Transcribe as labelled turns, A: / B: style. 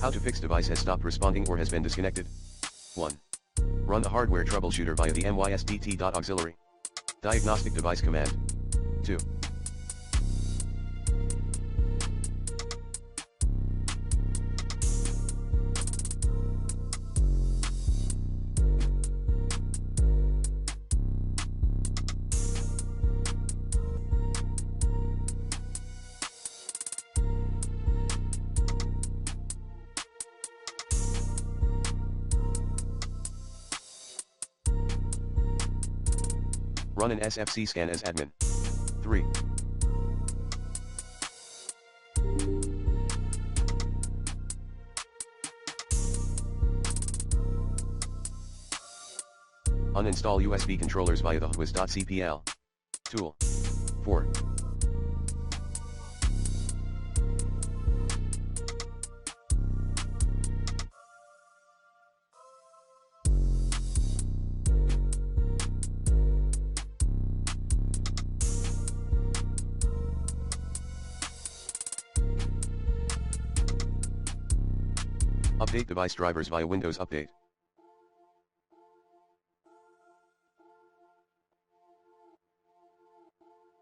A: How to fix device has stopped responding or has been disconnected. 1. Run the hardware troubleshooter via the mysdt.auxiliary. Diagnostic device command. 2. Run an SFC scan as admin. 3. Uninstall USB controllers via the whiz.cpl tool. 4. Update device drivers via Windows Update.